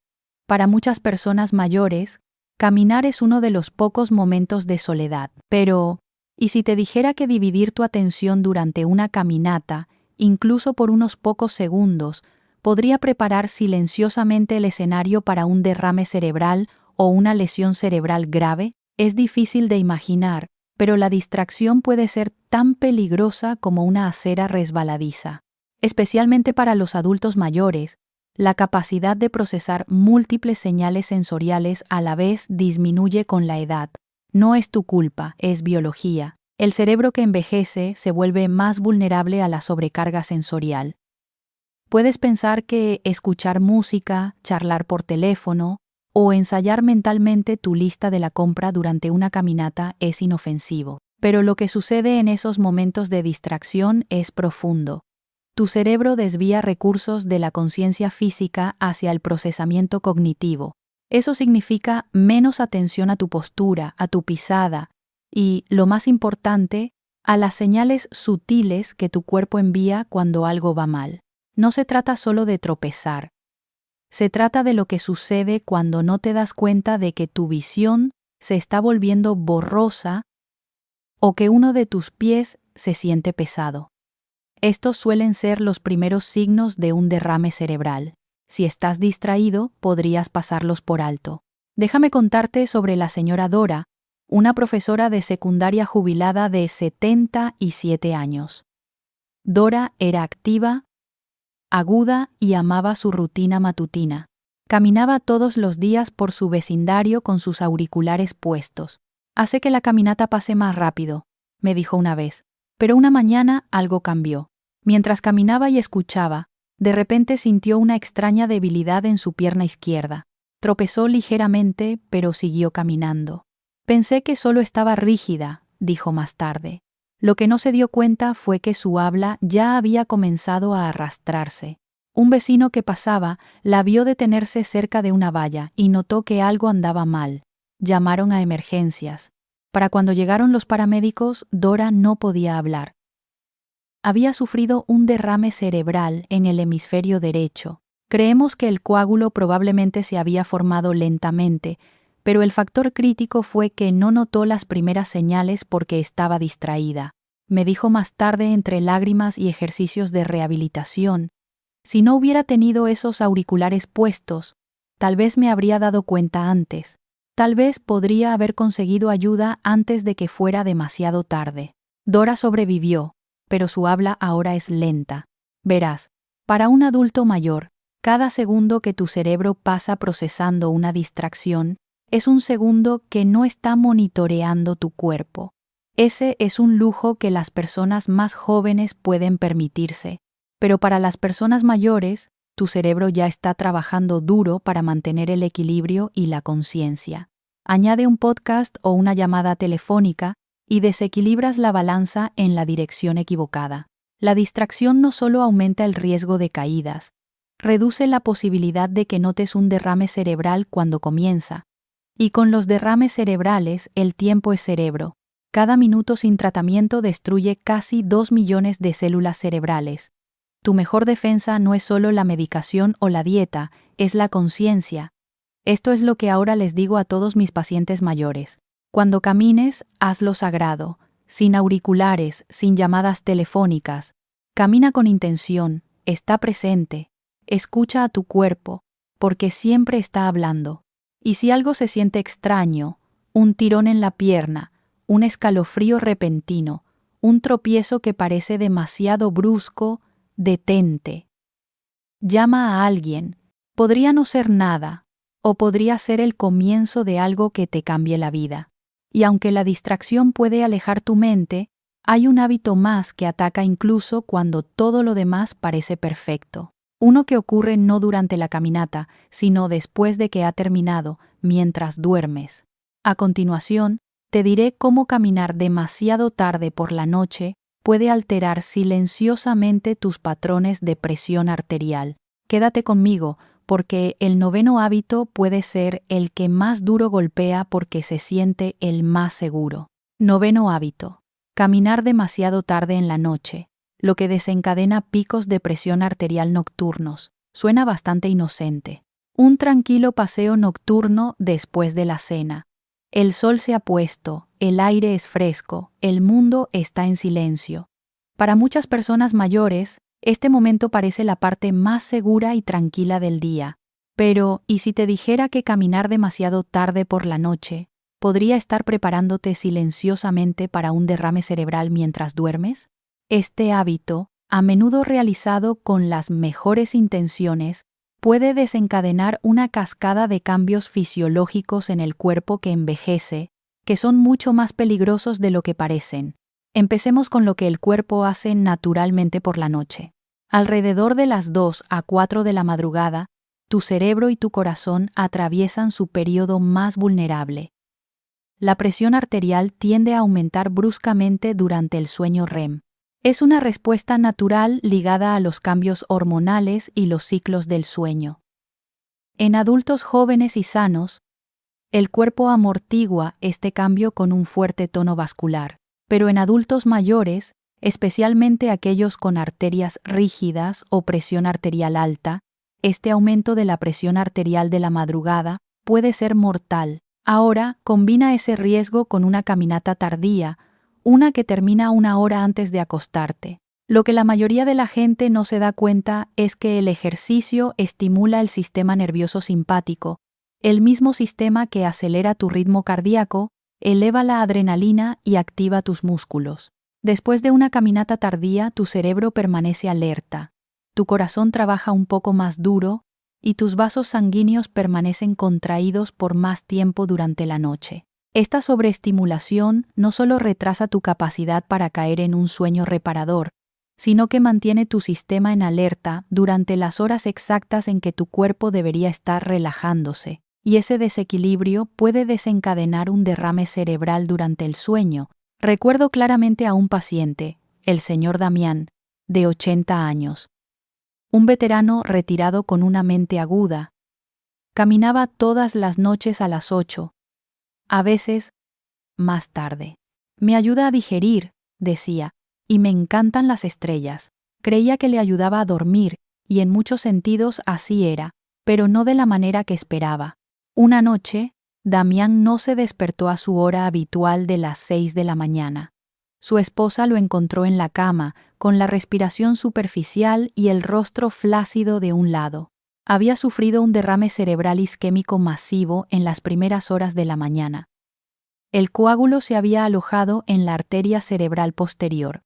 Para muchas personas mayores, caminar es uno de los pocos momentos de soledad. Pero, ¿y si te dijera que dividir tu atención durante una caminata, incluso por unos pocos segundos, podría preparar silenciosamente el escenario para un derrame cerebral o una lesión cerebral grave? Es difícil de imaginar, pero la distracción puede ser tan peligrosa como una acera resbaladiza. Especialmente para los adultos mayores, la capacidad de procesar múltiples señales sensoriales a la vez disminuye con la edad. No es tu culpa, es biología. El cerebro que envejece se vuelve más vulnerable a la sobrecarga sensorial. Puedes pensar que escuchar música, charlar por teléfono o ensayar mentalmente tu lista de la compra durante una caminata es inofensivo. Pero lo que sucede en esos momentos de distracción es profundo. Tu cerebro desvía recursos de la conciencia física hacia el procesamiento cognitivo. Eso significa menos atención a tu postura, a tu pisada y, lo más importante, a las señales sutiles que tu cuerpo envía cuando algo va mal. No se trata solo de tropezar. Se trata de lo que sucede cuando no te das cuenta de que tu visión se está volviendo borrosa o que uno de tus pies se siente pesado. Estos suelen ser los primeros signos de un derrame cerebral. Si estás distraído, podrías pasarlos por alto. Déjame contarte sobre la señora Dora, una profesora de secundaria jubilada de 77 años. Dora era activa, aguda y amaba su rutina matutina. Caminaba todos los días por su vecindario con sus auriculares puestos. Hace que la caminata pase más rápido, me dijo una vez, pero una mañana algo cambió. Mientras caminaba y escuchaba, de repente sintió una extraña debilidad en su pierna izquierda. Tropezó ligeramente, pero siguió caminando. Pensé que solo estaba rígida, dijo más tarde. Lo que no se dio cuenta fue que su habla ya había comenzado a arrastrarse. Un vecino que pasaba la vio detenerse cerca de una valla y notó que algo andaba mal. Llamaron a emergencias. Para cuando llegaron los paramédicos, Dora no podía hablar. Había sufrido un derrame cerebral en el hemisferio derecho. Creemos que el coágulo probablemente se había formado lentamente, pero el factor crítico fue que no notó las primeras señales porque estaba distraída. Me dijo más tarde entre lágrimas y ejercicios de rehabilitación, si no hubiera tenido esos auriculares puestos, tal vez me habría dado cuenta antes. Tal vez podría haber conseguido ayuda antes de que fuera demasiado tarde. Dora sobrevivió, pero su habla ahora es lenta. Verás, para un adulto mayor, cada segundo que tu cerebro pasa procesando una distracción es un segundo que no está monitoreando tu cuerpo. Ese es un lujo que las personas más jóvenes pueden permitirse, pero para las personas mayores, tu cerebro ya está trabajando duro para mantener el equilibrio y la conciencia. Añade un podcast o una llamada telefónica y desequilibras la balanza en la dirección equivocada. La distracción no solo aumenta el riesgo de caídas, reduce la posibilidad de que notes un derrame cerebral cuando comienza. Y con los derrames cerebrales, el tiempo es cerebro. Cada minuto sin tratamiento destruye casi 2 millones de células cerebrales. Tu mejor defensa no es solo la medicación o la dieta, es la conciencia. Esto es lo que ahora les digo a todos mis pacientes mayores. Cuando camines, hazlo sagrado, sin auriculares, sin llamadas telefónicas. Camina con intención, está presente, escucha a tu cuerpo, porque siempre está hablando. Y si algo se siente extraño, un tirón en la pierna, un escalofrío repentino, un tropiezo que parece demasiado brusco, detente. Llama a alguien. Podría no ser nada, o podría ser el comienzo de algo que te cambie la vida. Y aunque la distracción puede alejar tu mente, hay un hábito más que ataca incluso cuando todo lo demás parece perfecto. Uno que ocurre no durante la caminata, sino después de que ha terminado, mientras duermes. A continuación, te diré cómo caminar demasiado tarde por la noche puede alterar silenciosamente tus patrones de presión arterial. Quédate conmigo, porque el noveno hábito puede ser el que más duro golpea porque se siente el más seguro. Noveno hábito. Caminar demasiado tarde en la noche, lo que desencadena picos de presión arterial nocturnos. Suena bastante inocente. Un tranquilo paseo nocturno después de la cena. El sol se ha puesto, el aire es fresco, el mundo está en silencio. Para muchas personas mayores, este momento parece la parte más segura y tranquila del día. Pero, ¿y si te dijera que caminar demasiado tarde por la noche podría estar preparándote silenciosamente para un derrame cerebral mientras duermes? Este hábito, a menudo realizado con las mejores intenciones, puede desencadenar una cascada de cambios fisiológicos en el cuerpo que envejece, que son mucho más peligrosos de lo que parecen. Empecemos con lo que el cuerpo hace naturalmente por la noche. Alrededor de las 2 a 4 de la madrugada, tu cerebro y tu corazón atraviesan su periodo más vulnerable. La presión arterial tiende a aumentar bruscamente durante el sueño REM. Es una respuesta natural ligada a los cambios hormonales y los ciclos del sueño. En adultos jóvenes y sanos, el cuerpo amortigua este cambio con un fuerte tono vascular. Pero en adultos mayores, especialmente aquellos con arterias rígidas o presión arterial alta, este aumento de la presión arterial de la madrugada puede ser mortal. Ahora, combina ese riesgo con una caminata tardía, una que termina 1 hora antes de acostarte. Lo que la mayoría de la gente no se da cuenta es que el ejercicio estimula el sistema nervioso simpático, el mismo sistema que acelera tu ritmo cardíaco, eleva la adrenalina y activa tus músculos. Después de una caminata tardía, tu cerebro permanece alerta, tu corazón trabaja un poco más duro y tus vasos sanguíneos permanecen contraídos por más tiempo durante la noche. Esta sobreestimulación no solo retrasa tu capacidad para caer en un sueño reparador, sino que mantiene tu sistema en alerta durante las horas exactas en que tu cuerpo debería estar relajándose. Y ese desequilibrio puede desencadenar un derrame cerebral durante el sueño. Recuerdo claramente a un paciente, el señor Damián, de 80 años. Un veterano retirado con una mente aguda. Caminaba todas las noches a las 8, a veces más tarde. Me ayuda a digerir, decía, y me encantan las estrellas. Creía que le ayudaba a dormir, y en muchos sentidos así era, pero no de la manera que esperaba. Una noche, Damián no se despertó a su hora habitual de las 6 de la mañana. Su esposa lo encontró en la cama, con la respiración superficial y el rostro flácido de un lado. Había sufrido un derrame cerebral isquémico masivo en las primeras horas de la mañana. El coágulo se había alojado en la arteria cerebral posterior,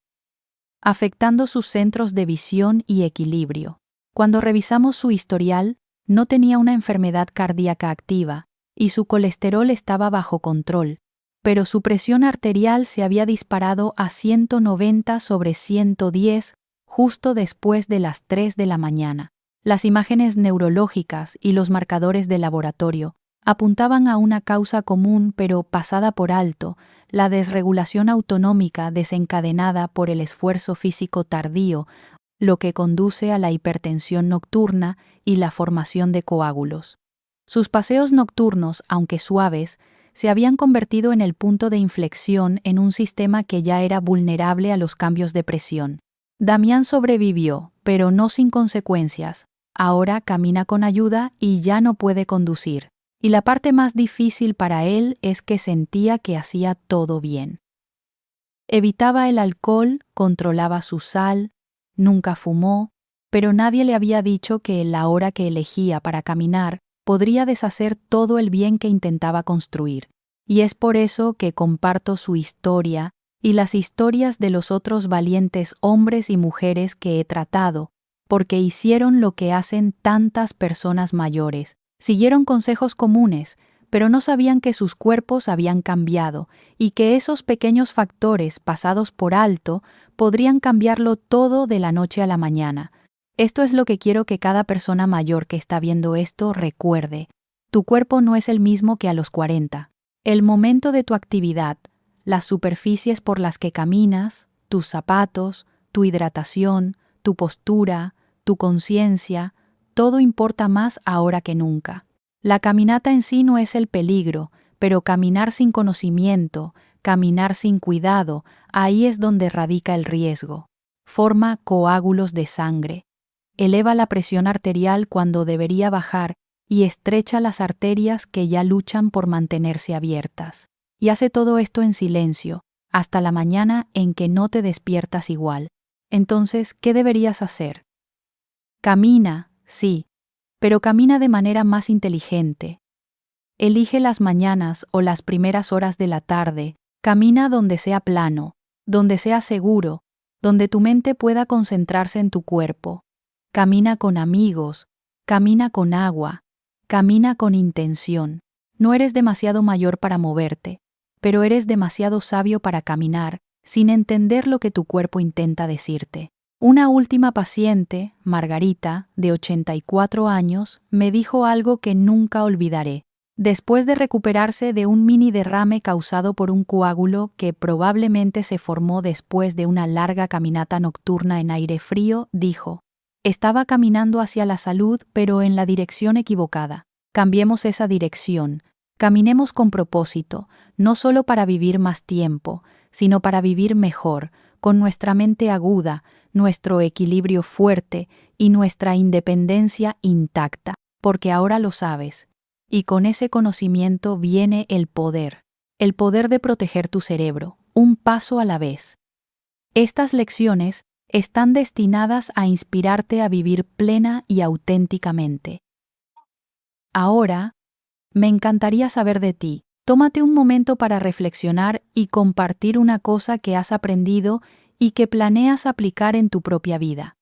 afectando sus centros de visión y equilibrio. Cuando revisamos su historial, no tenía una enfermedad cardíaca activa, y su colesterol estaba bajo control, pero su presión arterial se había disparado a 190/110 justo después de las 3 de la mañana. Las imágenes neurológicas y los marcadores de laboratorio apuntaban a una causa común pero pasada por alto, la desregulación autonómica desencadenada por el esfuerzo físico tardío, lo que conduce a la hipertensión nocturna y la formación de coágulos. Sus paseos nocturnos, aunque suaves, se habían convertido en el punto de inflexión en un sistema que ya era vulnerable a los cambios de presión. Damián sobrevivió, pero no sin consecuencias. Ahora camina con ayuda y ya no puede conducir. Y la parte más difícil para él es que sentía que hacía todo bien. Evitaba el alcohol, controlaba su sal, nunca fumó, pero nadie le había dicho que la hora que elegía para caminar podría deshacer todo el bien que intentaba construir. Y es por eso que comparto su historia y las historias de los otros valientes hombres y mujeres que he tratado, porque hicieron lo que hacen tantas personas mayores. Siguieron consejos comunes, pero no sabían que sus cuerpos habían cambiado y que esos pequeños factores pasados por alto podrían cambiarlo todo de la noche a la mañana. Esto es lo que quiero que cada persona mayor que está viendo esto recuerde. Tu cuerpo no es el mismo que a los 40. El momento de tu actividad, las superficies por las que caminas, tus zapatos, tu hidratación, tu postura, tu conciencia, todo importa más ahora que nunca. La caminata en sí no es el peligro, pero caminar sin conocimiento, caminar sin cuidado, ahí es donde radica el riesgo. Forma coágulos de sangre. Eleva la presión arterial cuando debería bajar y estrecha las arterias que ya luchan por mantenerse abiertas. Y hace todo esto en silencio, hasta la mañana en que no te despiertas igual. Entonces, ¿qué deberías hacer? Camina, sí, pero camina de manera más inteligente. Elige las mañanas o las primeras horas de la tarde, camina donde sea plano, donde sea seguro, donde tu mente pueda concentrarse en tu cuerpo. Camina con amigos, camina con agua, camina con intención. No eres demasiado mayor para moverte, pero eres demasiado sabio para caminar sin entender lo que tu cuerpo intenta decirte. Una última paciente, Margarita, de 84 años, me dijo algo que nunca olvidaré. Después de recuperarse de un mini derrame causado por un coágulo que probablemente se formó después de una larga caminata nocturna en aire frío, dijo: estaba caminando hacia la salud, pero en la dirección equivocada. Cambiemos esa dirección. Caminemos con propósito, no solo para vivir más tiempo, sino para vivir mejor, con nuestra mente aguda, nuestro equilibrio fuerte y nuestra independencia intacta, porque ahora lo sabes. Y con ese conocimiento viene el poder de proteger tu cerebro, un paso a la vez. Estas lecciones están destinadas a inspirarte a vivir plena y auténticamente. Ahora, me encantaría saber de ti. Tómate un momento para reflexionar y compartir una cosa que has aprendido y que planeas aplicar en tu propia vida.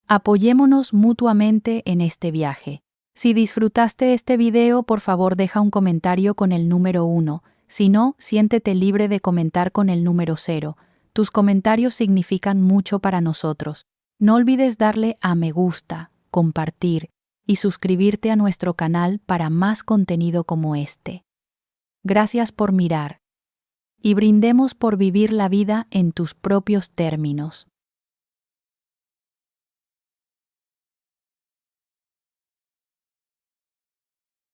Apoyémonos mutuamente en este viaje. Si disfrutaste este video, por favor deja un comentario con el número 1. Si no, siéntete libre de comentar con el número 0. Tus comentarios significan mucho para nosotros. No olvides darle a me gusta, compartir y suscribirte a nuestro canal para más contenido como este. Gracias por mirar. Y brindemos por vivir la vida en tus propios términos.